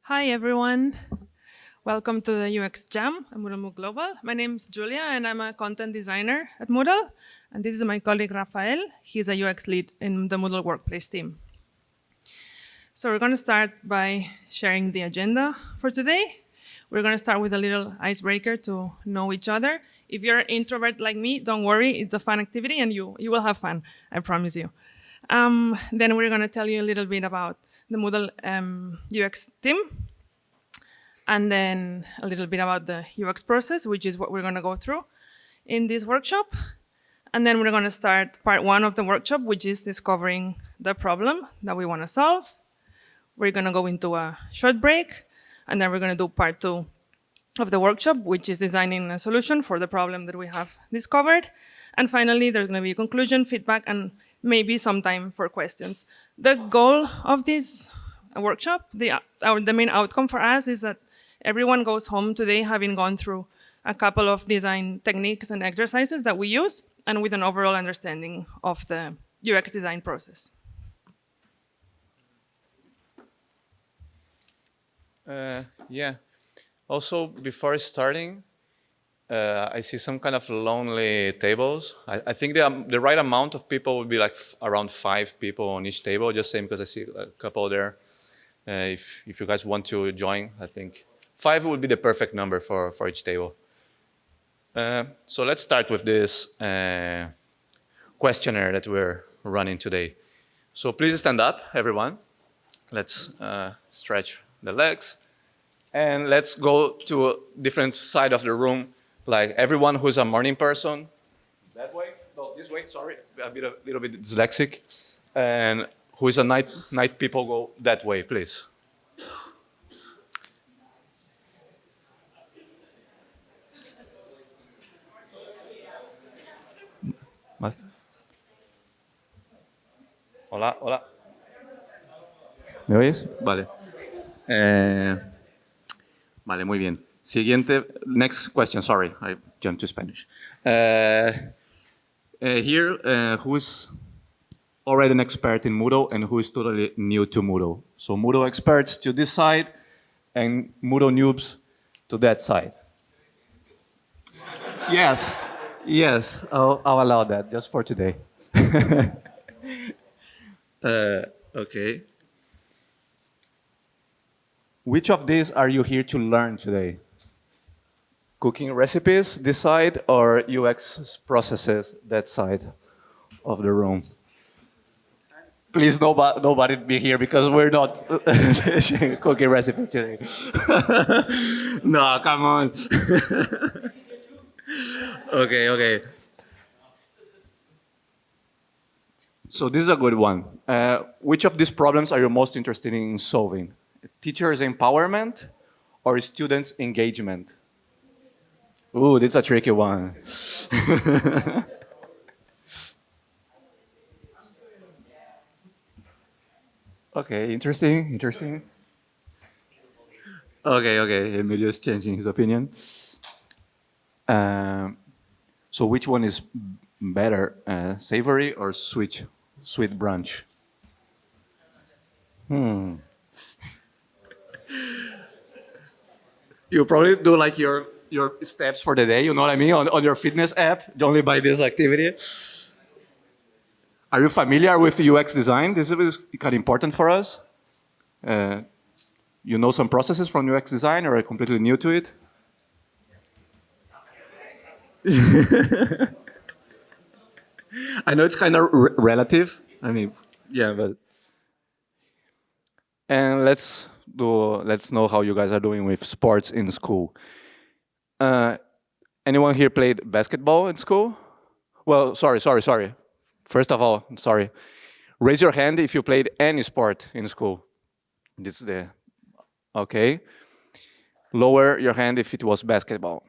Hi, everyone. Welcome to the UX Jam at MoodleMoot Global. My name is Julia, and I'm a content designer at Moodle. And this is my colleague, Rafael. He's a UX lead in the Moodle Workplace team. So we're going to start by sharing the agenda for today. We're going to start with a little icebreaker to know each other. If you're an introvert like me, don't worry. It's a fun activity, and you will have fun, I promise you. Then we're going to tell you a little bit about the Moodle UX team, and then a little bit about the UX process, which is what we're going to go through in this workshop. And then we're going to start part one of the workshop, which is discovering the problem that we want to solve. We're going to go into a short break, and then we're going to do part two of the workshop, which is designing a solution for the problem that we have discovered. And finally, there's going to be a conclusion, feedback, and maybe some time for questions. The goal of this workshop, the main outcome for us is that everyone goes home today having gone through a couple of design techniques and exercises that we use, and with an overall understanding of the UX design process. Yeah. Also, before starting, I see some kind of lonely tables. I think the right amount of people would be like around 5 people on each table, just saying because I see a couple there. If you guys want to join, I think 5 would be the perfect number for each table. So let's start with this questionnaire that we're running today. So please stand up, everyone. Let's stretch the legs. And let's go to a different side of the room, like everyone who's a morning person. That way? No, this way, sorry. A little bit dyslexic. And who is a night people, go that way, please. Hola, hola. ¿Me oyes? Vale. Vale, muy bien. Siguiente, next question, sorry, I jumped to Spanish. Here, who is already an expert in Moodle and who is totally new to Moodle? So Moodle experts to this side and Moodle noobs to that side. Yes, yes, I'll allow that just for today. Okay. Which of these are you here to learn today? Cooking recipes, this side, or UX processes, that side of the room? Please, nobody be here because we're not cooking recipes today. No, come on. Okay. So this is a good one. Which of these problems are you most interested in solving? Teachers' empowerment or students' engagement? Ooh, this is a tricky one. Okay, interesting. Okay, Emilio is changing his opinion. So which one is better, savory or sweet brunch? You probably do like your steps for the day, you know what I mean, on your fitness app, only by this activity. Are you familiar with UX design? This is kind of important for us. You know some processes from UX design, or are you completely new to it? I know it's kind of relative. I mean, yeah, but and let's know how you guys are doing with sports in school. Anyone here played basketball in school? Well, sorry. First of all, sorry. Raise your hand if you played any sport in school. This is the okay. Lower your hand if it was basketball.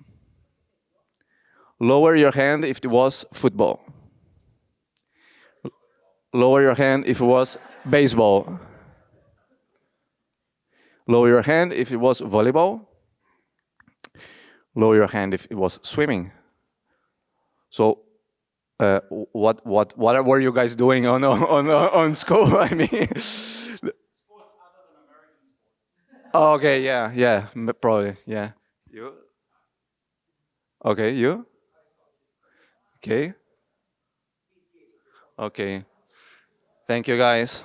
Lower your hand if it was football. Lower your hand if it was baseball. Lower your hand if it was volleyball. Lower your hand if it was swimming. So, what were you guys doing on school? I mean, Oh, okay, yeah, probably, yeah. You? Okay, you? Okay, okay. Thank you, guys.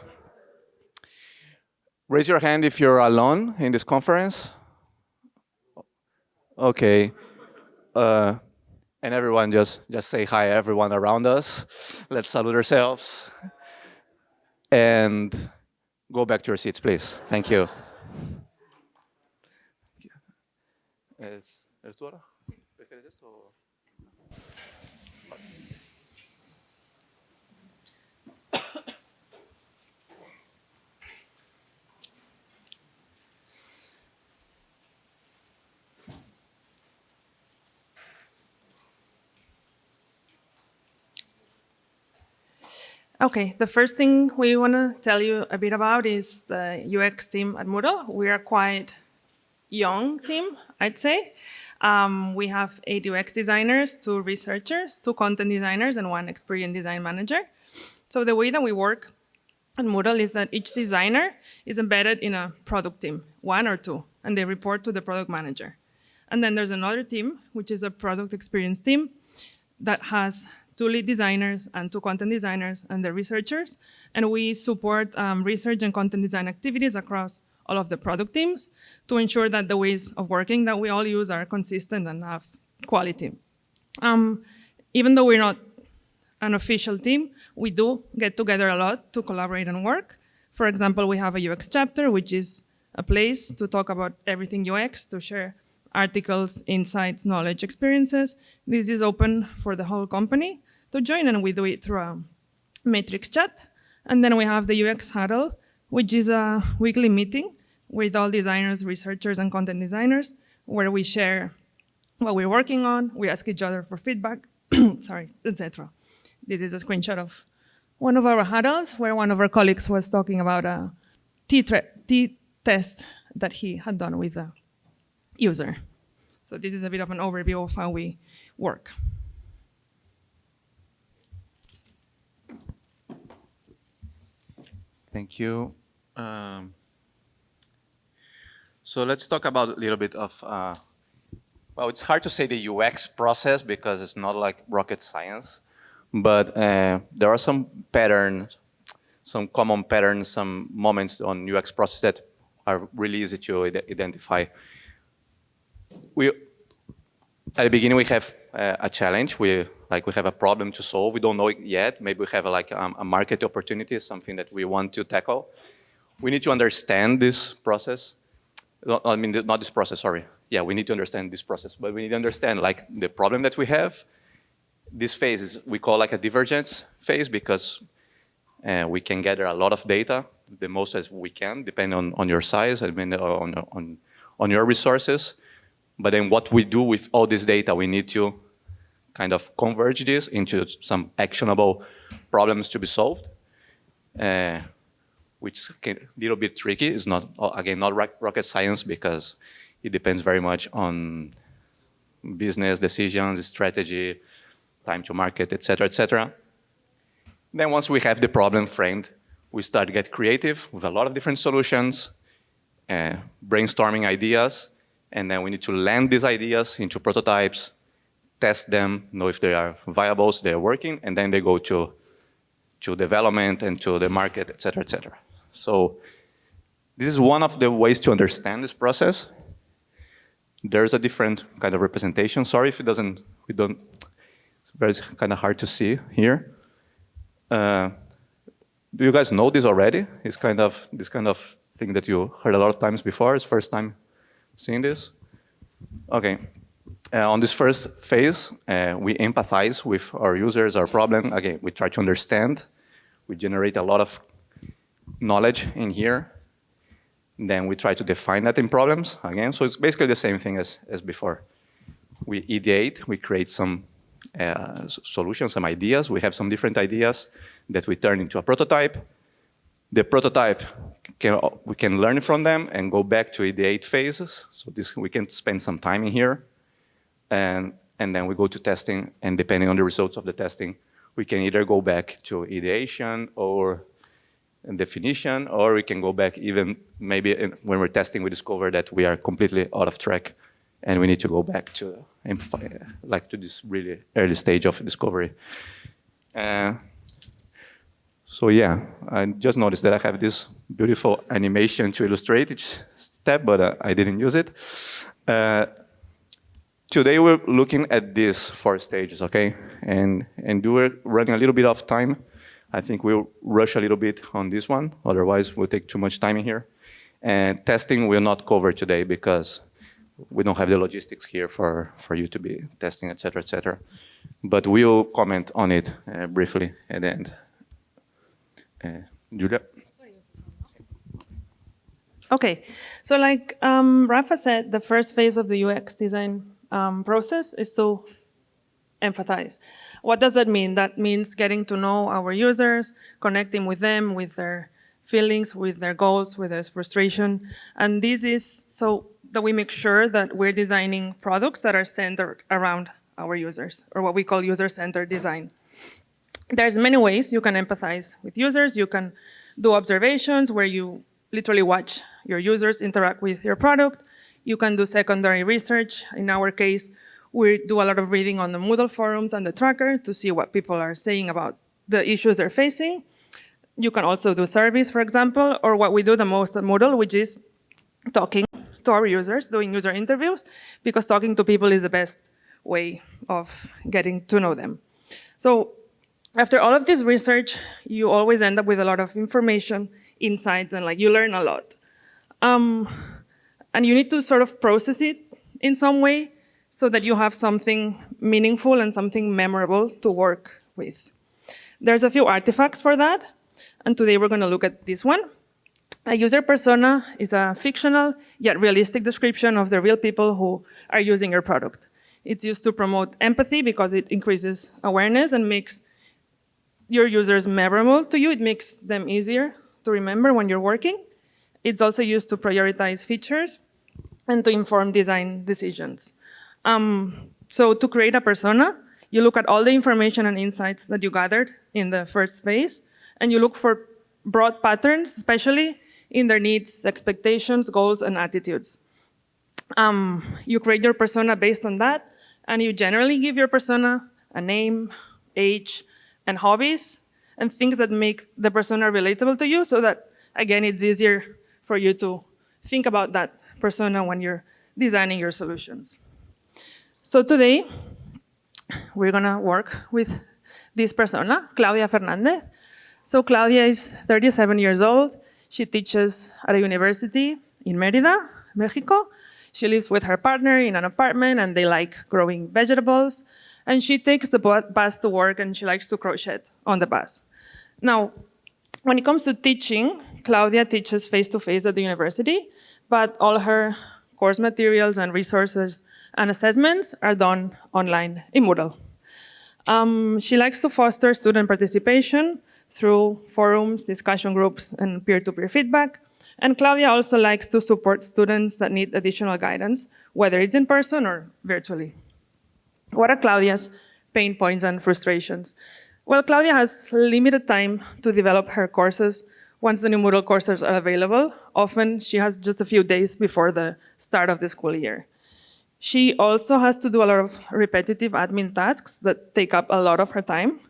Raise your hand if you're alone in this conference. Okay. Uh, and everyone just say hi, everyone around us. Let's salute ourselves and go back to your seats, please. Thank you. ¿Es tu hora? ¿Prefieres esto? Okay, the first thing we want to tell you a bit about is the UX team at Moodle. We are quite young team, I'd say. We have 8 UX designers, 2 researchers, 2 content designers, and 1 experience design manager. So the way that we work at Moodle is that each designer is embedded in a product team, 1 or 2, and they report to the product manager. And then there's another team, which is a product experience team that has 2 lead designers and 2 content designers and the researchers. And we support research and content design activities across all of the product teams to ensure that the ways of working that we all use are consistent and have quality. Even though we're not an official team, we do get together a lot to collaborate and work. For example, we have a UX chapter, which is a place to talk about everything UX, to share articles, insights, knowledge, experiences. This is open for the whole company to join, and we do it through a matrix chat. And then we have the UX huddle, which is a weekly meeting with all designers, researchers, and content designers, where we share what we're working on, we ask each other for feedback, sorry, etc. This is a screenshot of one of our huddles where one of our colleagues was talking about a t-test that he had done with a user. So this is a bit of an overview of how we work. Thank you. So let's talk about a little bit of, well, it's hard to say the UX process because it's not like rocket science, but there are some patterns, some common patterns, some moments on UX process that are really easy to identify. At the beginning, we have a challenge. We have a problem to solve. We don't know it yet. Maybe we have a market opportunity, something that we want to tackle. We need to understand this process. I mean, not this process, sorry. Yeah, we need to understand this process, but we need to understand the problem that we have. This phase is, we call a divergence phase because we can gather a lot of data, the most as we can, depending on your size, I mean, on your resources. But then what we do with all this data, we need to kind of converge this into some actionable problems to be solved, which is a little bit tricky. It's not, again, not rocket science because it depends very much on business decisions, strategy, time to market, et cetera, et cetera. Then once we have the problem framed, we start to get creative with a lot of different solutions, brainstorming ideas, and then we need to land these ideas into prototypes, test them, know if they are viable, so they're working, and then they go to development and to the market, et cetera, et cetera. So this is one of the ways to understand this process. There's a different kind of representation. Sorry if it's very kind of hard to see here. Do you guys know this already? It's kind of this kind of thing that you heard a lot of times before. It's first time seeing this? Okay. On this first phase, we empathize with our users, our problem. Again, we try to understand. We generate a lot of knowledge in here. Then we try to define that in problems, again. So it's basically the same thing as before. We ideate, we create some solutions, some ideas. We have some different ideas that we turn into a prototype. The prototype, we can learn from them and go back to ideate phases. So we can spend some time in here. And then we go to testing, and depending on the results of the testing, we can either go back to ideation or definition, or we can go back even maybe when we're testing, we discover that we are completely out of track and we need to go back to like to this really early stage of discovery. So yeah, I just noticed that I have this beautiful animation to illustrate each step, but I didn't use it. Today we're looking at these 4 stages, okay? And we're running a little bit of time. I think we'll rush a little bit on this one, otherwise we'll take too much time in here. And testing we'll not cover today because we don't have the logistics here for you to be testing, et cetera, but we'll comment on it briefly at the end. Julia? Okay, so like Rafa said, the first phase of the UX design process is to empathize. What does that mean? That means getting to know our users, connecting with them, with their feelings, with their goals, with their frustration. And this is so that we make sure that we're designing products that are centered around our users, or what we call user-centered design. There's many ways you can empathize with users. You can do observations where you literally watch your users interact with your product. You can do secondary research. In our case, we do a lot of reading on the Moodle forums and the tracker to see what people are saying about the issues they're facing. You can also do surveys, for example, or what we do the most at Moodle, which is talking to our users, doing user interviews, because talking to people is the best way of getting to know them. So after all of this research, you always end up with a lot of information, insights, and like you learn a lot. And you need to sort of process it in some way so that you have something meaningful and something memorable to work with. There's a few artifacts for that, and today we're going to look at this one. A user persona is a fictional yet realistic description of the real people who are using your product. It's used to promote empathy because it increases awareness and makes your users memorable to you. It makes them easier to remember when you're working. It's also used to prioritize features and to inform design decisions. So to create a persona, you look at all the information and insights that you gathered in the first phase, and you look for broad patterns, especially in their needs, expectations, goals, and attitudes. You create your persona based on that, and you generally give your persona a name, age, and hobbies, and things that make the persona relatable to you so that, again, it's easier for you to think about that persona when you're designing your solutions. So today, we're gonna work with this persona, Claudia Fernandez. So Claudia is 37 years old. She teaches at a university in Mérida, Mexico. She lives with her partner in an apartment, and they like growing vegetables. And she takes the bus to work, and she likes to crochet on the bus. Now, when it comes to teaching, Claudia teaches face-to-face at the university, but all her course materials and resources and assessments are done online in Moodle. She likes to foster student participation through forums, discussion groups, and peer-to-peer feedback. And Claudia also likes to support students that need additional guidance, whether it's in person or virtually. What are Claudia's pain points and frustrations? Well, Claudia has limited time to develop her courses once the new Moodle courses are available. Often she has just a few days before the start of the school year. She also has to do a lot of repetitive admin tasks that take up a lot of her time.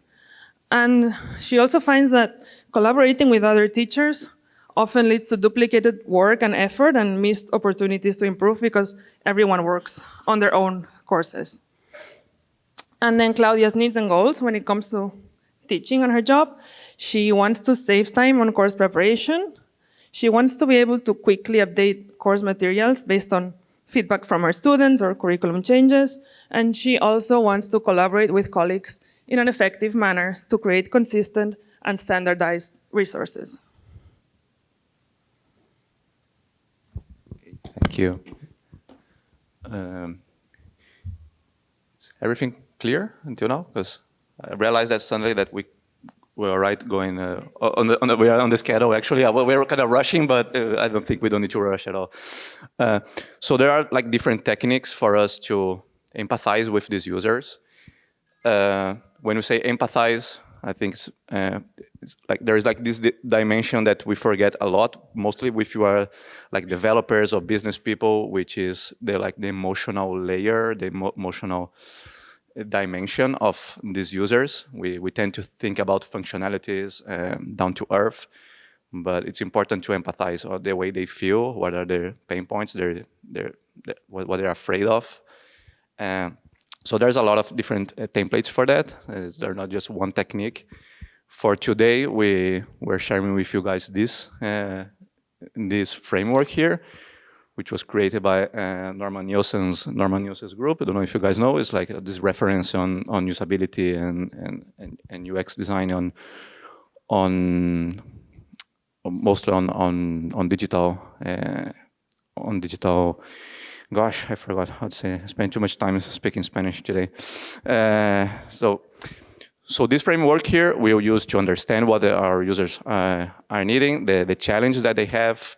And she also finds that collaborating with other teachers often leads to duplicated work and effort and missed opportunities to improve because everyone works on their own courses. And then Claudia's needs and goals when it comes to teaching on her job. She wants to save time on course preparation. She wants to be able to quickly update course materials based on feedback from her students or curriculum changes. And she also wants to collaborate with colleagues in an effective manner to create consistent and standardized resources. Thank you. Is everything clear until now? Because I realized that suddenly that we were right going we are on the schedule actually. We were kind of rushing, but I don't think we don't need to rush at all. So there are like different techniques for us to empathize with these users. When we say empathize, I think it's like there is like this dimension that we forget a lot, mostly if you are like developers or business people, which is the emotional layer, the emotional dimension of these users. We tend to think about functionalities down to earth, but it's important to empathize on the way they feel, what are their pain points, what they're afraid of. So there's a lot of different templates for that. They're not just one technique. For today, we're sharing with you guys this framework here, which was created by Norman Nielsen's group. I don't know if you guys know. It's like this reference on usability and UX design mostly on digital Gosh, I forgot how to say. I spent too much time speaking Spanish today. So this framework here we'll use to understand what our users are needing, the challenge that they have,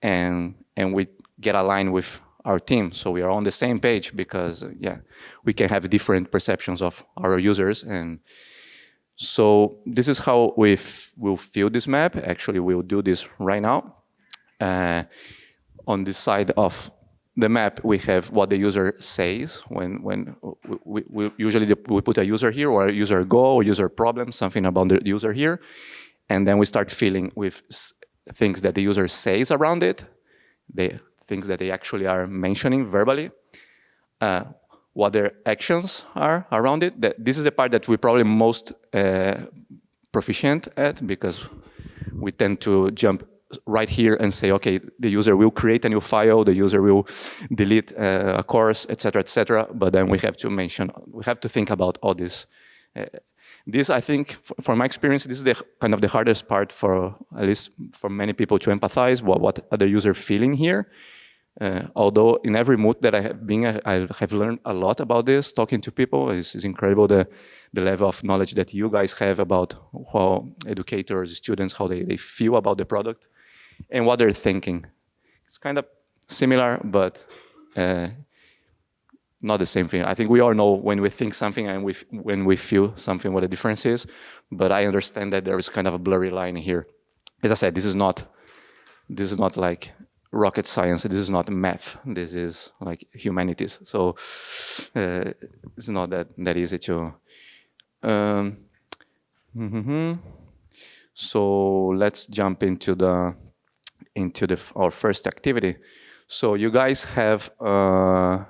and we get aligned with our team. So we are on the same page because, we can have different perceptions of our users. And so this is how we'll fill this map. Actually, we'll do this right now. On this side of the map, we have what the user says when we usually we put a user here or a user goal or user problem, something about the user here. And then we start filling with things that the user says around it, the things that they actually are mentioning verbally, what their actions are around it. This is the part that we're probably most proficient at because we tend to jump right here and say, okay, the user will create a new file, the user will delete a course, etc., etc. But then we have to think about all this. This, I think, from my experience, this is the kind of the hardest part for, at least for many people, to empathize what are the user feeling here. Although in every mood that I have been, I have learned a lot about this, talking to people. It's incredible the level of knowledge that you guys have about how educators, students, how they feel about the product and what they're thinking. It's kind of similar, but not the same thing. I think we all know when we think something and when we feel something what the difference is, but I understand that there is kind of a blurry line here. As I said, this is not like rocket science. This is not math. This is like humanities. So it's not that easy to. So let's jump into our first activity. So you guys have a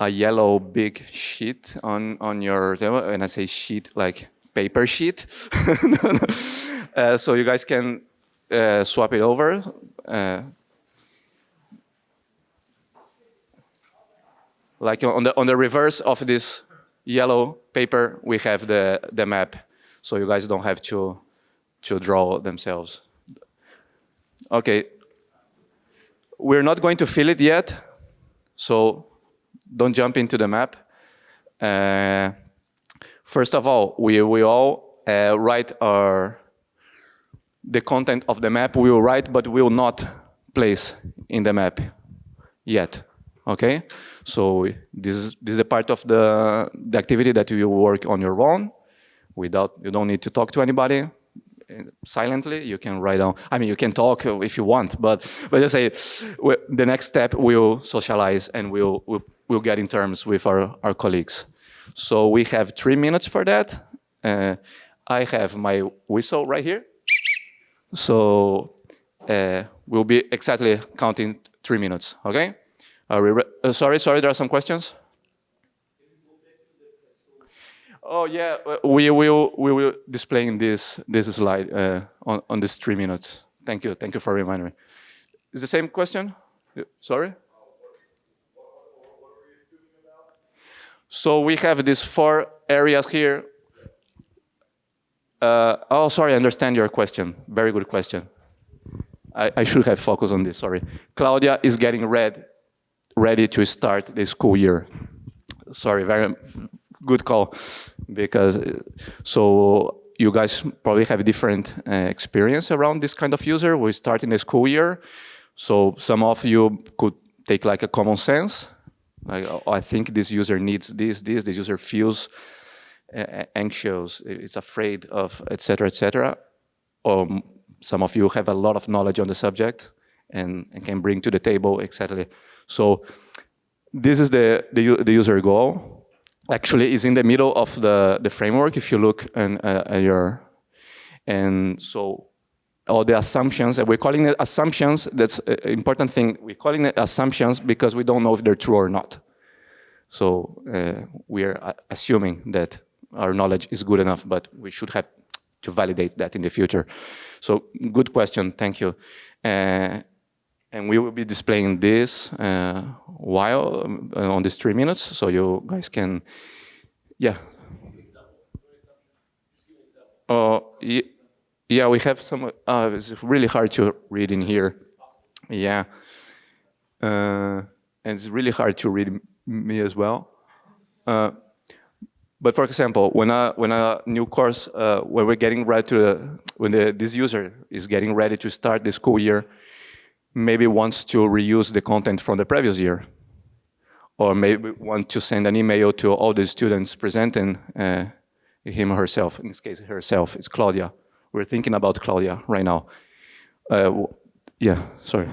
yellow big sheet on your table, and I say sheet like paper sheet. So you guys can swap it over. Like on the reverse of this yellow paper, we have the map, so you guys don't have to draw themselves. Okay, we're not going to fill it yet, so don't jump into the map. First of all, we all write the content of the map. We will write, but we will not place in the map yet. Okay, so this is a part of the activity that you work on your own. You don't need to talk to anybody. Silently, you can write down. I mean, you can talk if you want, but just say the next step we'll socialize and we'll get in terms with our colleagues. So we have 3 minutes for that. I have my whistle right here. So we'll be exactly counting 3 minutes. Okay. Sorry, there are some questions. Oh yeah, we will display in this slide on this 3 minutes. Thank you for reminding me. Is the same question? Sorry. So we have these 4 areas here. Oh, sorry, I understand your question. Very good question. I should have focused on this. Sorry. Claudia is getting ready to start the school year. Sorry, very good call. Because so you guys probably have different experience around this kind of user. We start in the school year, so some of you could take like a common sense, like, oh, I think this user needs this user feels anxious, it's afraid of, etc., or some of you have a lot of knowledge on the subject and can bring to the table, exactly. So this is the user goal. Actually, is in the middle of the framework. If you look at your, and so all the assumptions, and we're calling it assumptions. That's an important thing. We're calling it assumptions because we don't know if they're true or not. So we're assuming that our knowledge is good enough, but we should have to validate that in the future. So good question, thank you. And we will be displaying this while on these 3 minutes, so you guys can, yeah. Yeah, we have some, it's really hard to read in here. Yeah. And it's really hard to read me as well. But for example, when a new course, when we're getting ready to, this user is getting ready to start the school year, maybe wants to reuse the content from the previous year, or maybe want to send an email to all the students presenting him or herself. In this case, herself, it's Claudia. We're thinking about Claudia right now. Yeah, sorry.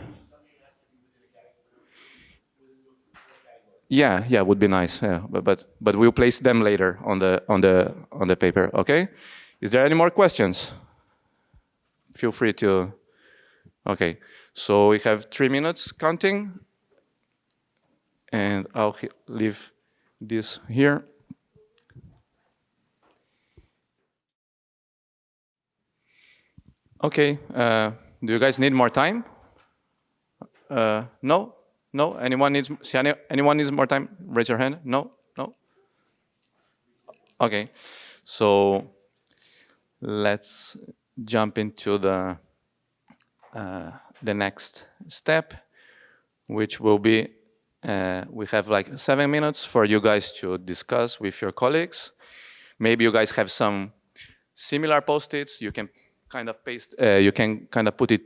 Yeah, would be nice. Yeah, but we'll place them later on the paper. Okay. Is there any more questions? Feel free to. Okay. So we have 3 minutes counting, and I'll leave this here. Okay. Do you guys need more time? No. No? Anyone needs more time? Raise your hand. No? No? Okay. So let's jump into the next step, which will be, we have like 7 minutes for you guys to discuss with your colleagues. Maybe you guys have some similar post-its. You can kind of paste, you can kind of put it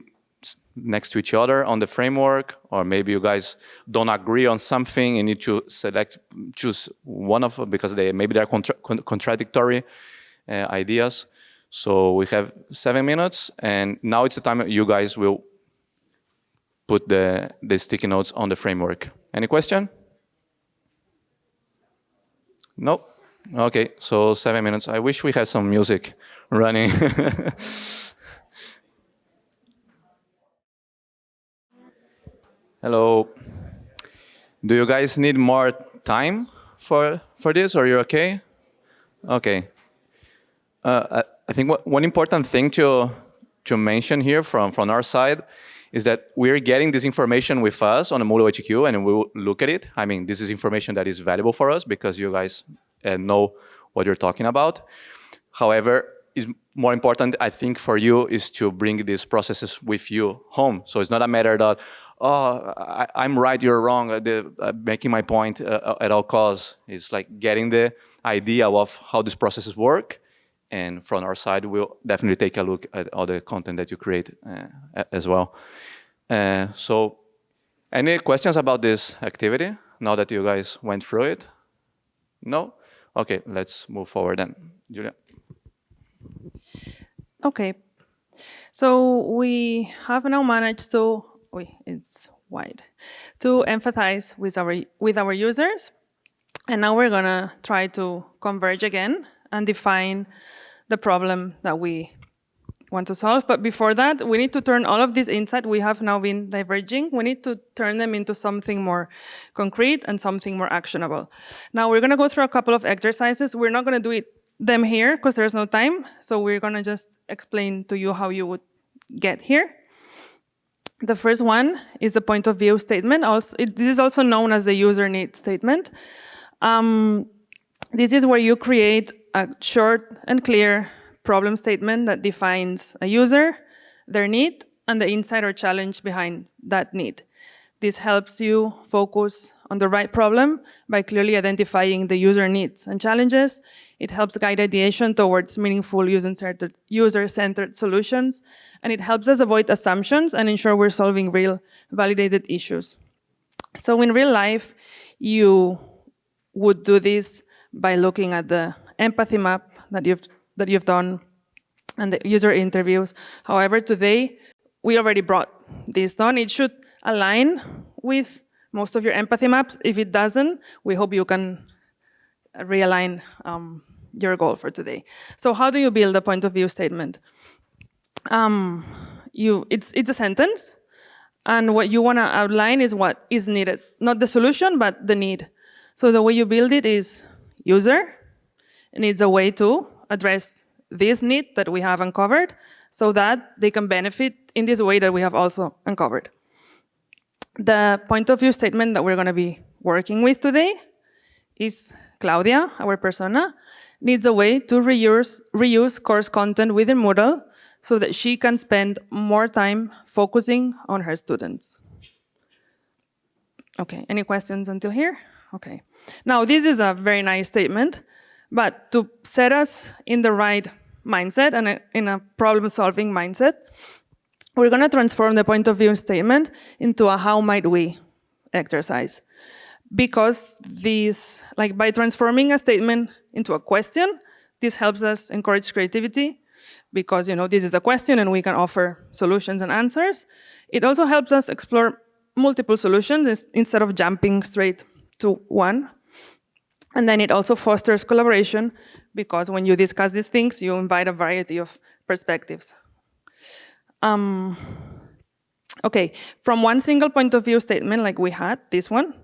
next to each other on the framework, or maybe you guys don't agree on something and need to choose one of them because maybe they're contradictory ideas. So we have 7 minutes, and now it's the time you guys will put the sticky notes on the framework. Any question? No? Okay, so 7 minutes. I wish we had some music running. Hello. Do you guys need more time for this, or you're okay? Okay. I think one important thing to mention here from our side is that we're getting this information with us on the Moodle HQ, and we'll look at it. I mean, this is information that is valuable for us because you guys know what you're talking about. However, is more important, I think, for you is to bring these processes with you home. So it's not a matter that, oh, I'm right, you're wrong, making my point at all costs. It's like getting the idea of how these processes work. And from our side, we'll definitely take a look at all the content that you create as well. So any questions about this activity now that you guys went through it? No? Okay, let's move forward then. Julia? Okay. So we have now managed to, it's wide, to empathize with our users. And now we're gonna try to converge again and define the problem that we want to solve. But before that, we need to turn all of this insight we have now been diverging, we need to turn them into something more concrete and something more actionable. Now we're gonna go through a couple of exercises. We're not gonna do them here because there's no time. So we're gonna just explain to you how you would get here. The first one is the point of view statement. This is also known as the user need statement. This is where you create a short and clear problem statement that defines a user, their need, and the insight or challenge behind that need. This helps you focus on the right problem by clearly identifying the user needs and challenges. It helps guide ideation towards meaningful user-centered solutions, and it helps us avoid assumptions and ensure we're solving real validated issues. So in real life, you would do this by looking at the empathy map that you've done, and the user interviews. However, today, we already brought this done. It should align with most of your empathy maps. If it doesn't, we hope you can realign your goal for today. So how do you build a point of view statement? It's a sentence, and what you want to outline is what is needed. Not the solution, but the need. So the way you build it is user needs a way to address this need that we have uncovered so that they can benefit in this way that we have also uncovered. The point of view statement that we're going to be working with today is Claudia, our persona, needs a way to reuse course content within Moodle so that she can spend more time focusing on her students. Okay, any questions until here? Okay. Now, this is a very nice statement, but to set us in the right mindset and in a problem-solving mindset, we're going to transform the point of view statement into a how might we exercise. Because these, like by transforming a statement into a question, this helps us encourage creativity because, this is a question and we can offer solutions and answers. It also helps us explore multiple solutions instead of jumping straight to one. And then it also fosters collaboration because when you discuss these things, you invite a variety of perspectives. Okay, from one single point of view statement like we had, this one,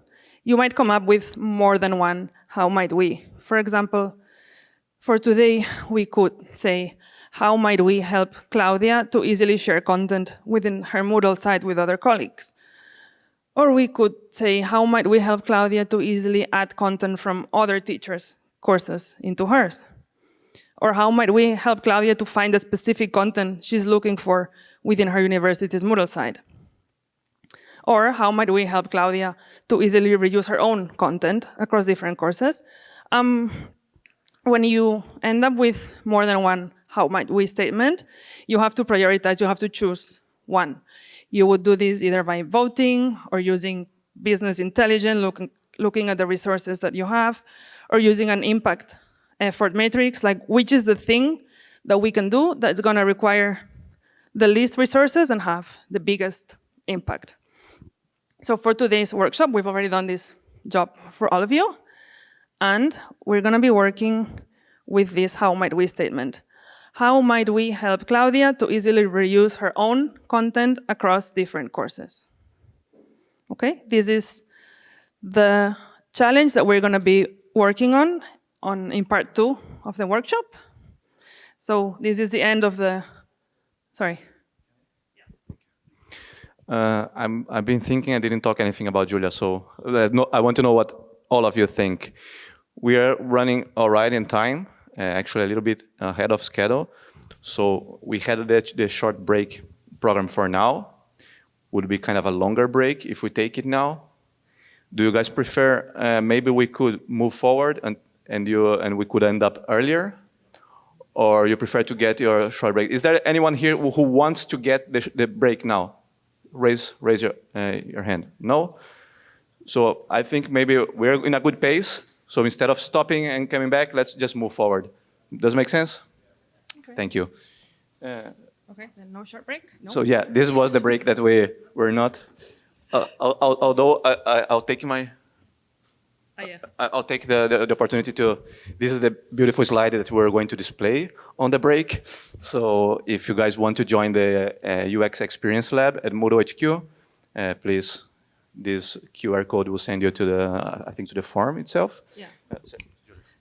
you might come up with more than one how might we. For example, for today, we could say, how might we help Claudia to easily share content within her Moodle site with other colleagues? Or we could say, how might we help Claudia to easily add content from other teachers' courses into hers? Or how might we help Claudia to find the specific content she's looking for within her university's Moodle site? Or how might we help Claudia to easily reuse her own content across different courses? When you end up with more than one how might we statement, you have to prioritize, you have to choose one. You would do this either by voting or using business intelligence, looking at the resources that you have, or using an impact effort matrix, like which is the thing that we can do that's gonna require the least resources and have the biggest impact. So for today's workshop, we've already done this job for all of you, and we're gonna be working with this how might we statement. How might we help Claudia to easily reuse her own content across different courses? Okay, this is the challenge that we're gonna be working on in part 2 of the workshop. So this is the end of the, sorry. I've been thinking, I didn't talk anything about Julia, so I want to know what all of you think. We are running all right in time, actually a little bit ahead of schedule. So we had the short break program for now. Would be kind of a longer break if we take it now. Do you guys prefer maybe we could move forward and we could end up earlier? Or you prefer to get your short break? Is there anyone here who wants to get the break now? Raise your hand. No? So I think maybe we're in a good pace. So instead of stopping and coming back, let's just move forward. Does it make sense? Okay. Thank you. Okay, then no short break? No. So yeah, this was the break that we were not. Although I'll take my. Yeah. I'll take the opportunity to. This is the beautiful slide that we're going to display on the break. So if you guys want to join the UX Experience Lab at Moodle HQ, please. This QR code will send you to the form itself. Yeah.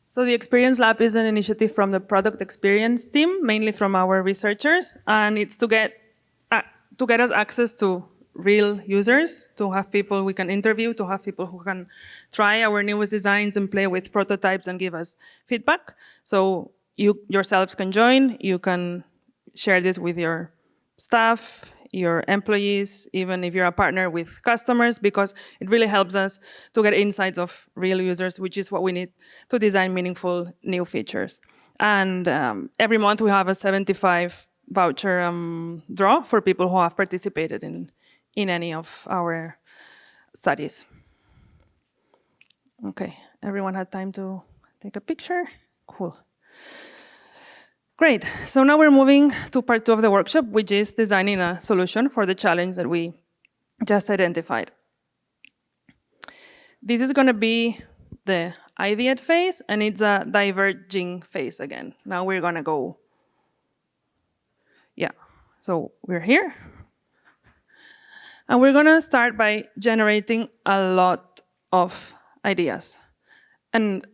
So the Experience Lab is an initiative from the product experience team, mainly from our researchers, and it's to get us access to real users, to have people we can interview, to have people who can try our newest designs and play with prototypes and give us feedback. So you yourselves can join, you can share this with your staff, your employees, even if you're a partner with customers, because it really helps us to get insights of real users, which is what we need to design meaningful new features. And every month we have a 75 voucher draw for people who have participated in any of our studies. Okay, everyone had time to take a picture? Cool. Great. So now we're moving to part 2 of the workshop, which is designing a solution for the challenge that we just identified. This is going to be the ideate phase, and it's a diverging phase again. Now we're going to go, yeah. So we're here. And we're going to start by generating a lot of ideas. And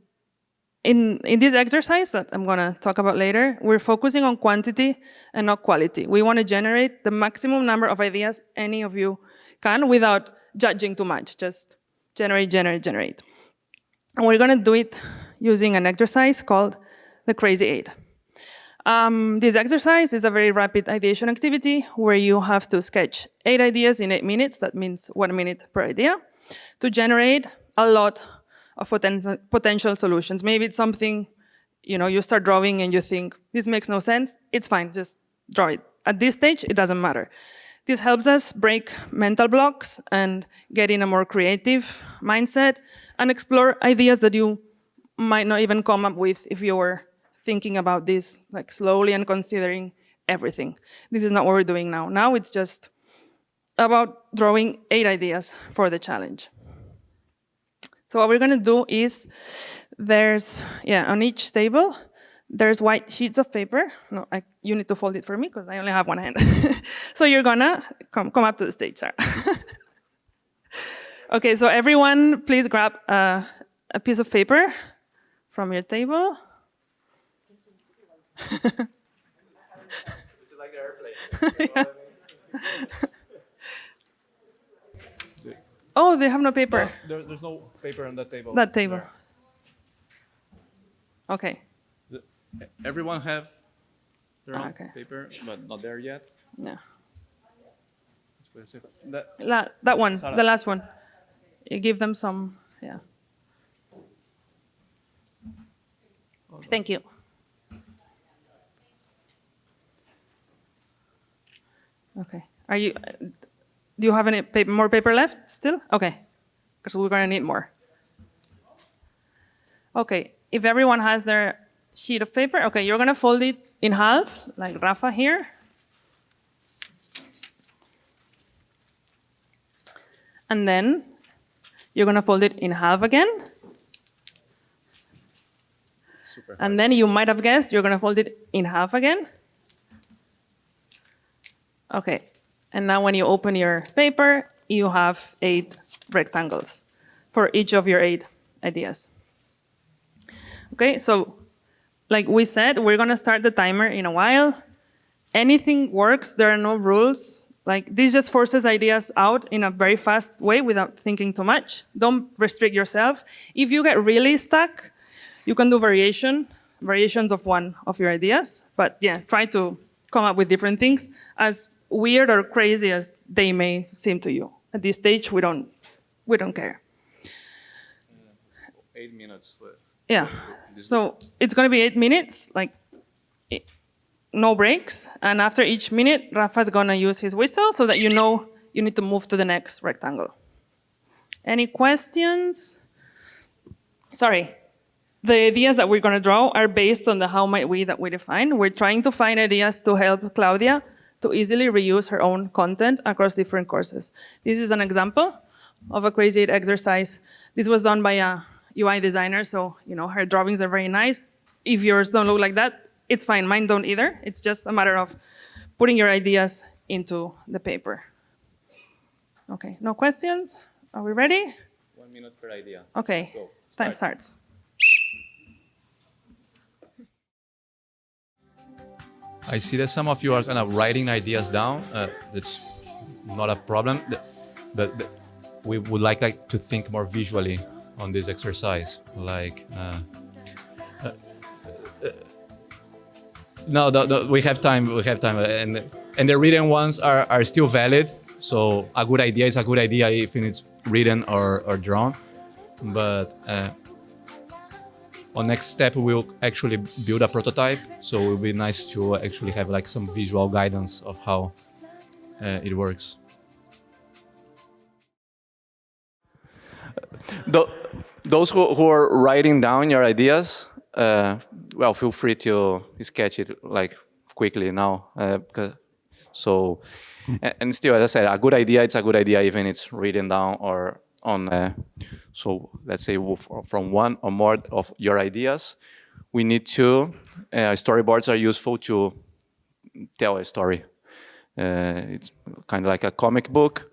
in this exercise that I'm going to talk about later, we're focusing on quantity and not quality. We want to generate the maximum number of ideas any of you can without judging too much. Just generate, generate, generate. And we're going to do it using an exercise called the Crazy 8. This exercise is a very rapid ideation activity where you have to sketch 8 ideas in 8 minutes. That means 1 minute per idea to generate a lot of potential solutions. Maybe it's something, you start drawing and you think, this makes no sense. It's fine, just draw it. At this stage, it doesn't matter. This helps us break mental blocks and get in a more creative mindset and explore ideas that you might not even come up with if you were thinking about this like slowly and considering everything. This is not what we're doing now. Now it's just about drawing 8 ideas for the challenge. So what we're going to do is on each table, there's white sheets of paper. No, you need to fold it for me because I only have one hand. So you're going to come up to the stage, Sarah. Okay, so everyone, please grab a piece of paper from your table. This is like the airplane. Oh, they have no paper. No, there's no paper on that table. That table. Okay. Everyone have their own Okay. paper, but not there yet. Yeah. That, That one, Sarah. the last one. You give them some, yeah. Thank you. Okay. Do you have any more paper left still? Okay. Because we're going to need more. Okay. If everyone has their sheet of paper, okay, you're going to fold it in half, like Rafa here. And then you're going to fold it in half again. super. And then you might have guessed you're going to fold it in half again. Okay. And now when you open your paper, you have 8 rectangles for each of your 8 ideas. Okay, so like we said, we're going to start the timer in a while. Anything works. There are no rules. Like this just forces ideas out in a very fast way without thinking too much. Don't restrict yourself. If you get really stuck, you can do variations of one of your ideas. But yeah, try to come up with different things, as weird or crazy as they may seem to you. At this stage, we don't care. 8 minutes. Yeah. So it's going to be 8 minutes, like no breaks. And after each minute, Rafa's going to use his whistle so that you know you need to move to the next rectangle. Any questions? Sorry. The ideas that we're going to draw are based on the how might we that we define. We're trying to find ideas to help Claudia to easily reuse her own content across different courses. This is an example of a Crazy 8 exercise. This was done by a UI designer, so her drawings are very nice. If yours don't look like that, it's fine. Mine don't either. It's just a matter of putting your ideas into the paper. Okay, no questions? Are we ready? 1 minute per idea. Okay, Go. time starts. I see that some of you are kind of writing ideas down. It's not a problem, but we would like to think more visually on this exercise. No, we have time. And the written ones are still valid. So a good idea is a good idea if it's written or drawn. But on next step, we'll actually build a prototype. So it will be nice to actually have like some visual guidance of how it works. Those who are writing down your ideas, well, feel free to sketch it like quickly now. And still, as I said, a good idea, it's a good idea even it's written down or on, so let's say from one or more of your ideas, we need to, storyboards are useful to tell a story. It's kind of like a comic book.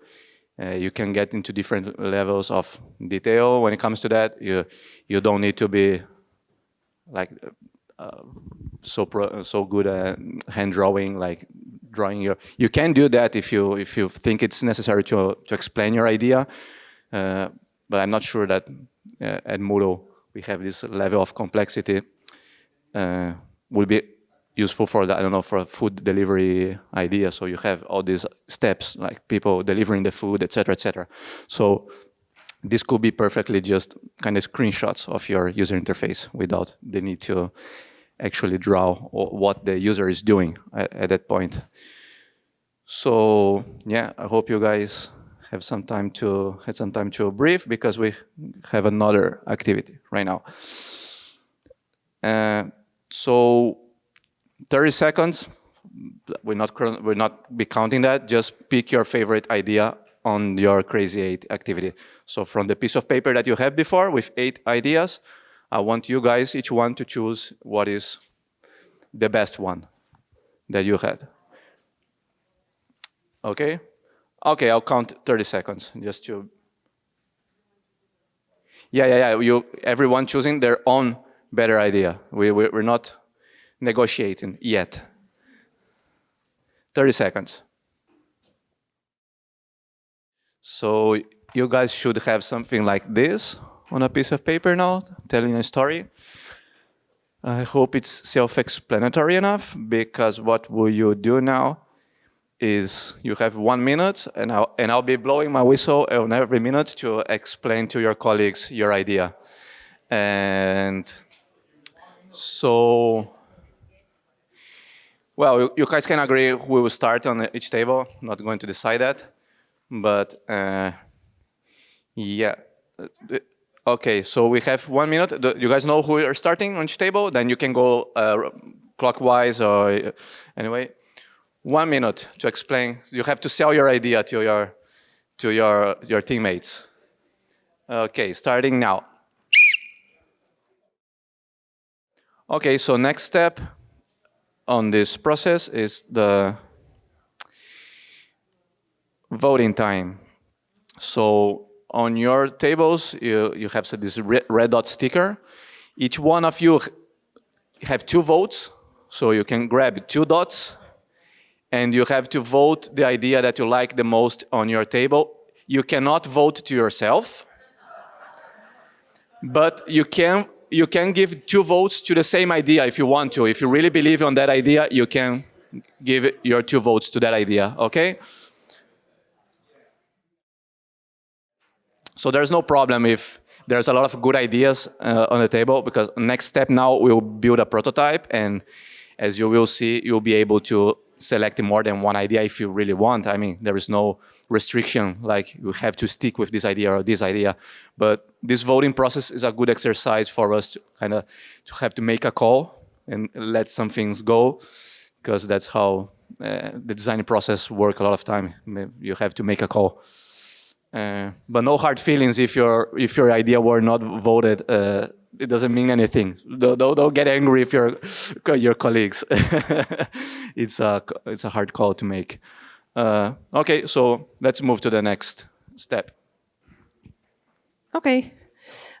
You can get into different levels of detail when it comes to that. You don't need to be like so good at hand drawing, like drawing your. You can do that if you think it's necessary to explain your idea, but I'm not sure that at Moodle we have this level of complexity. Would be useful for the, I don't know, for a food delivery idea. So you have all these steps, like people delivering the food, etc., etc. So this could be perfectly just kind of screenshots of your user interface without the need to actually draw what the user is doing at that point. So yeah, I hope you guys have some time to brief because we have another activity right now. So 30 seconds, we're not be counting that, just pick your favorite idea on your Crazy 8 activity. So from the piece of paper that you had before with 8 ideas, I want you guys, each one, to choose what is the best one that you had. Okay? Okay, I'll count 30 seconds just to... Yeah. Everyone choosing their own better idea. We're not negotiating yet. 30 seconds. So you guys should have something like this on a piece of paper now, telling a story. I hope it's self-explanatory enough, because what will you do now is you have 1 minute, and I'll be blowing my whistle on every minute to explain to your colleagues your idea. And so, well, you guys can agree who will start on each table. I'm not going to decide that, but yeah. Okay, so we have 1 minute. You guys know who are starting on each table? Then you can go clockwise or anyway. 1 minute to explain. You have to sell your idea to your teammates. Okay, starting now. Okay, so next step on this process is the voting time. So on your tables, you have this red dot sticker. Each one of you have 2 votes, so you can grab 2 dots, and you have to vote the idea that you like the most on your table. You cannot vote to yourself, but you can give 2 votes to the same idea if you want to. If you really believe on that idea, you can give your 2 votes to that idea, okay? So there's no problem if there's a lot of good ideas on the table, because next step now we'll build a prototype, and as you will see, you'll be able to select more than one idea if you really want. I mean, there is no restriction, like you have to stick with this idea or this idea. But this voting process is a good exercise for us to kind of have to make a call and let some things go, because that's how the design process works a lot of time. You have to make a call. But no hard feelings if your idea were not voted. It doesn't mean anything. Don't get angry if your colleagues. It's a hard call to make. Okay, so let's move to the next step. Okay.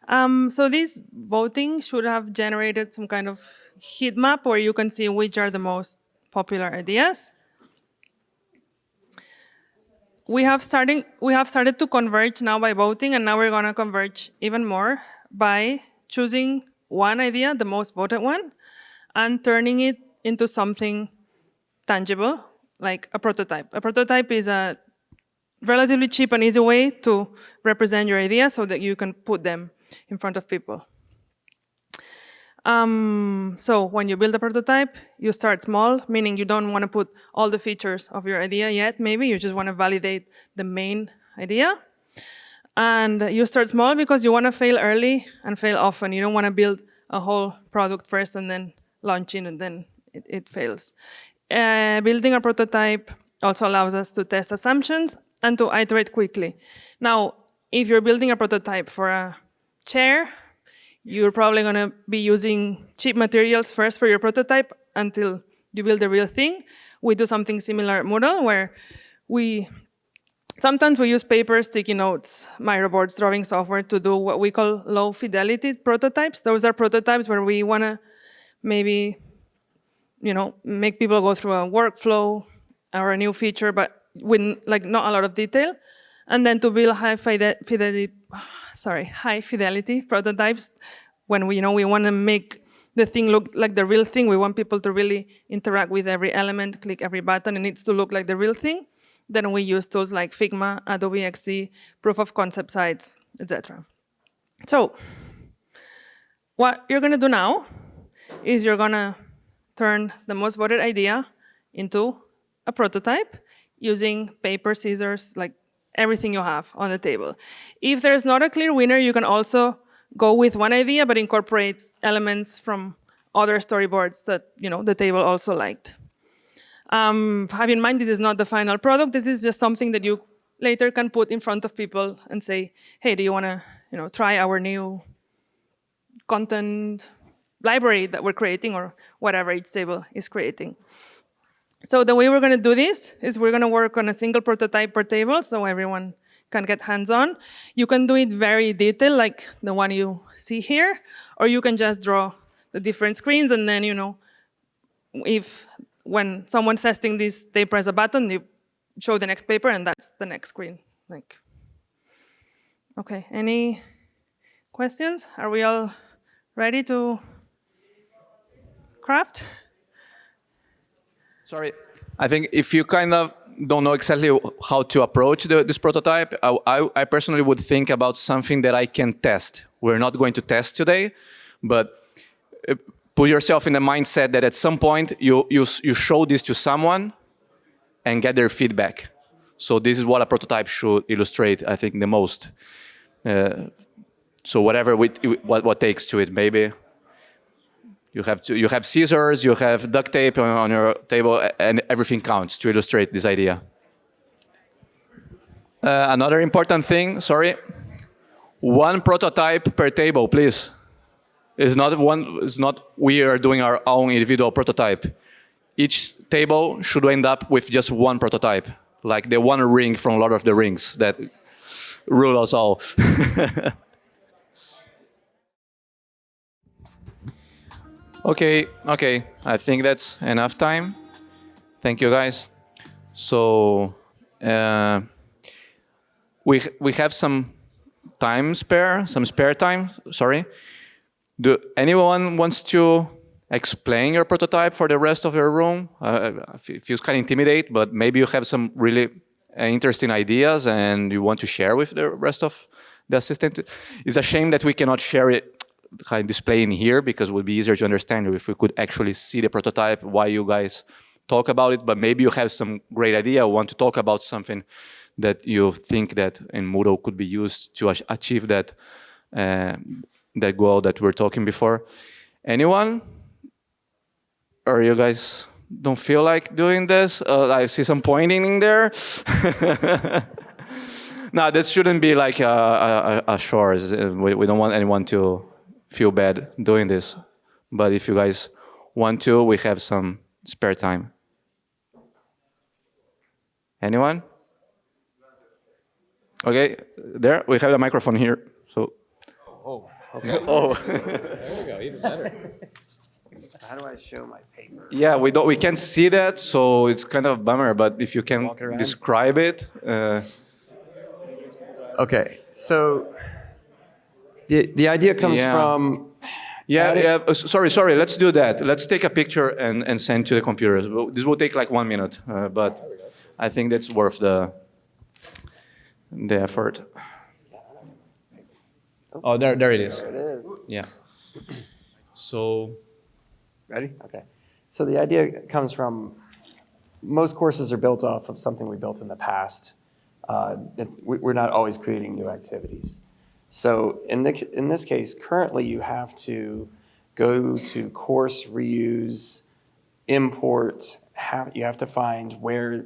So this voting should have generated some kind of heat map where you can see which are the most popular ideas. We have started to converge now by voting, and now we're going to converge even more by choosing one idea, the most voted one, and turning it into something tangible, like a prototype. A prototype is a relatively cheap and easy way to represent your ideas so that you can put them in front of people. So when you build a prototype, you start small, meaning you don't want to put all the features of your idea yet, maybe. You just want to validate the main idea. And you start small because you want to fail early and fail often. You don't want to build a whole product first and then launching and then it fails. Building a prototype also allows us to test assumptions and to iterate quickly. Now, if you're building a prototype for a chair, you're probably going to be using cheap materials first for your prototype until you build the real thing. We do something similar at Moodle, where sometimes we use paper, sticky notes, Miro boards, drawing software to do what we call low fidelity prototypes. Those are prototypes where we want to maybe make people go through a workflow or a new feature, but with not a lot of detail. And then to build high fidelity prototypes, when we want to make the thing look like the real thing, we want people to really interact with every element, click every button, it needs to look like the real thing. Then we use tools like Figma, Adobe XD, proof of concept sites, etc. So what you're going to do now is you're going to turn the most voted idea into a prototype using paper, scissors, like everything you have on the table. If there's not a clear winner, you can also go with one idea, but incorporate elements from other storyboards that the table also liked. Have in mind, this is not the final product. This is just something that you later can put in front of people and say, hey, do you want to try our new content library that we're creating, or whatever each table is creating. So the way we're going to do this is we're going to work on a single prototype per table so everyone can get hands-on. You can do it very detailed, like the one you see here, or you can just draw the different screens, and then, if when someone's testing this, they press a button, you show the next paper, and that's the next screen. Okay, any questions? Are we all ready to craft? Sorry, I think if you kind of don't know exactly how to approach this prototype, I personally would think about something that I can test. We're not going to test today, but put yourself in the mindset that at some point you show this to someone and get their feedback. So this is what a prototype should illustrate, I think, the most. So whatever what takes to it, maybe. You have scissors, you have duct tape on your table, and everything counts to illustrate this idea. Another important thing, sorry, one prototype per table, please. It's not we are doing our own individual prototype. Each table should end up with just one prototype, like the one ring from Lord of the Rings that rule us all. Okay, I think that's enough time. Thank you, guys. So we have some spare time. Sorry. Do anyone wants to explain your prototype for the rest of your room? It feels kind of intimidate, but maybe you have some really interesting ideas and you want to share with the rest of the assistants. It's a shame that we cannot share it, kind of display in here, because it would be easier to understand if we could actually see the prototype, why you guys talk about it. But maybe you have some great idea, want to talk about something that you think that in Moodle could be used to achieve that that goal that we're talking before. Anyone? Or you guys don't feel like doing this? I see some pointing in there. No, this shouldn't be like a chore. We don't want anyone to feel bad doing this. But if you guys want to, we have some spare time. Anyone? Okay, there, we have a microphone here. So. Oh, okay. Oh. There we go, even better. How do I show my paper? Yeah, we can't see that, so it's kind of a bummer, but if you can describe it. Okay, so the idea comes from... Sorry, let's do that. Let's take a picture and send to the computer. This will take like 1 minute, but I think that's worth the effort. Oh, there it is. There it is. Yeah. So... Ready? Okay. So the idea comes from, most courses are built off of something we built in the past. We're not always creating new activities. So in this case, currently you have to go to course, reuse, import. You have to find where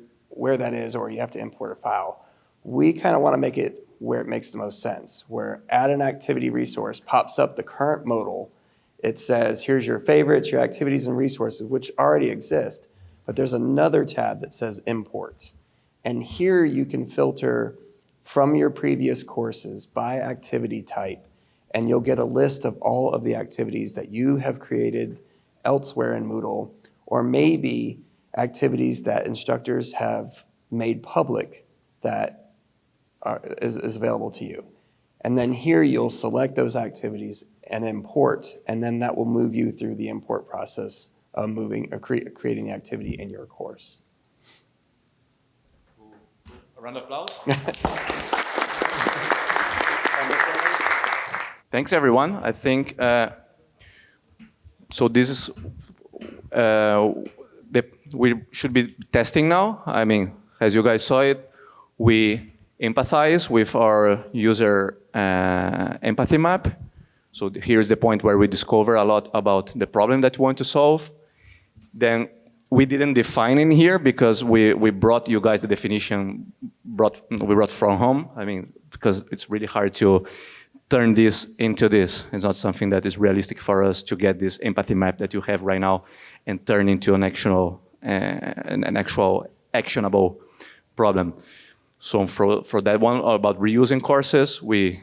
that is, or you have to import a file. We kind of want to make it where it makes the most sense, where add an activity resource pops up the current modal. It says, here's your favorites, your activities and resources, which already exist. But there's another tab that says import. And here you can filter from your previous courses by activity type, and you'll get a list of all of the activities that you have created elsewhere in Moodle, or maybe activities that instructors have made public that is available to you. And then here you'll select those activities and import, and then that will move you through the import process of creating the activity in your course. A round of applause. Thanks, everyone. I think, so this is, we should be testing now. I mean, as you guys saw it, we empathize with our user empathy map. So here's the point where we discover a lot about the problem that we want to solve. Then we didn't define in here because we brought you guys the definition we brought from home. I mean, because it's really hard to turn this into this. It's not something that is realistic for us to get this empathy map that you have right now and turn into an actual actionable problem. So for that one about reusing courses, we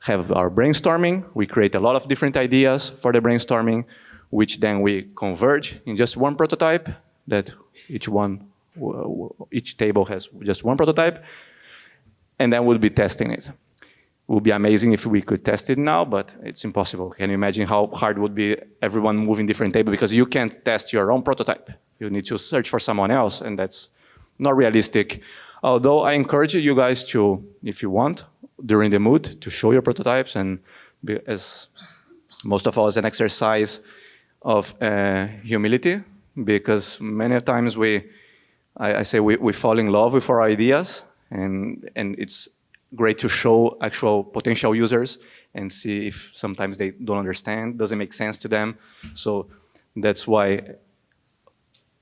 have our brainstorming. We create a lot of different ideas for the brainstorming, which then we converge in just one prototype that each table has just one prototype, and then we'll be testing it. It would be amazing if we could test it now, but it's impossible. Can you imagine how hard it would be everyone moving different tables? Because you can't test your own prototype. You need to search for someone else, and that's not realistic. Although I encourage you guys to, if you want, during the mood, to show your prototypes, and as most of all, as an exercise of humility, because many times I say we fall in love with our ideas, and it's great to show actual potential users and see if sometimes they don't understand, doesn't make sense to them. So that's why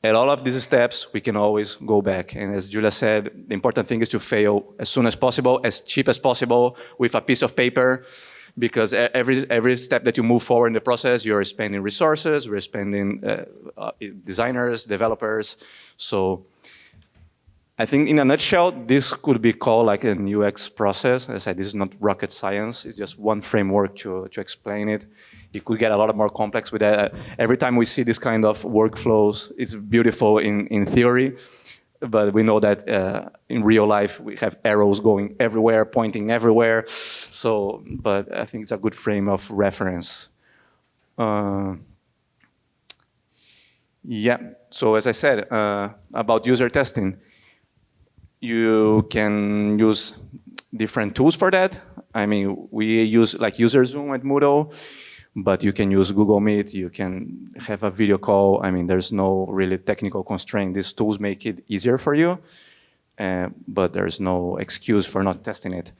at all of these steps, we can always go back. And as Julia said, the important thing is to fail as soon as possible, as cheap as possible, with a piece of paper, because every step that you move forward in the process, you're spending resources, we're spending designers, developers. So I think in a nutshell, this could be called like an UX process. As I said, this is not rocket science. It's just one framework to explain it. It could get a lot more complex with that. Every time we see this kind of workflows, it's beautiful in theory, but we know that in real life, we have arrows going everywhere, pointing everywhere. So, but I think it's a good frame of reference. Yeah, so as I said, about user testing, you can use different tools for that. I mean, we use like UserZoom at Moodle, but you can use Google Meet, you can have a video call. I mean, there's no really technical constraint. These tools make it easier for you, but there's no excuse for not testing it.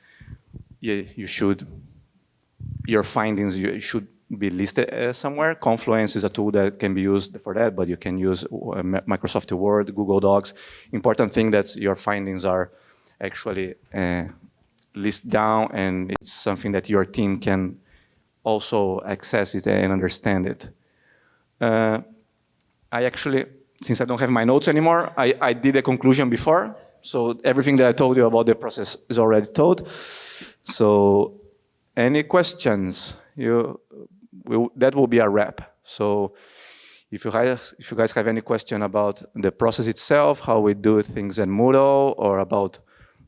Your findings should be listed somewhere. Confluence is a tool that can be used for that, but you can use Microsoft Word, Google Docs. Important thing that your findings are actually listed down, and it's something that your team can also access it and understand it. I actually, since I don't have my notes anymore, I did a conclusion before, so everything that I told you about the process is already told. So any questions? That will be a wrap. So if you guys have any question about the process itself, how we do things in Moodle, or about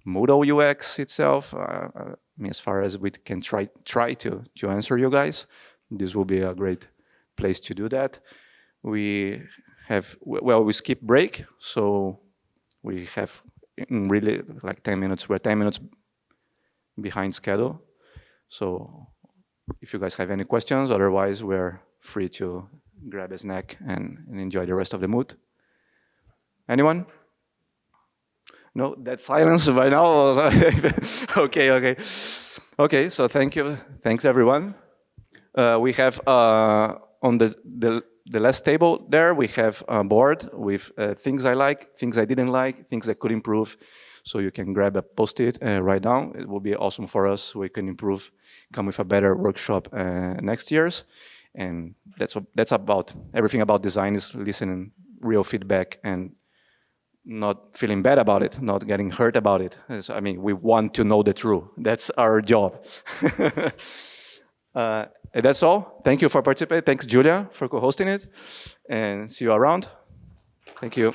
Moodle UX itself, I mean, as far as we can try to answer you guys, this will be a great place to do that. We skip break, so we have really like 10 minutes. We're 10 minutes behind schedule. So if you guys have any questions, otherwise we're free to grab a snack and enjoy the rest of the mood. Anyone? No, that silence by now? Okay, so thank you. Thanks, everyone. We have on on the last table there, we have a board with things I like, things I didn't like, things I could improve. So you can grab a post-it right now. It will be awesome for us. We can improve, come with a better workshop next year's. And that's about everything about design is listening real feedback and not feeling bad about it, not getting hurt about it. So, I mean, we want to know the truth. That's our job. That's all. Thank you for participating. Thanks, Julia, for co-hosting it. And see you around. Thank you.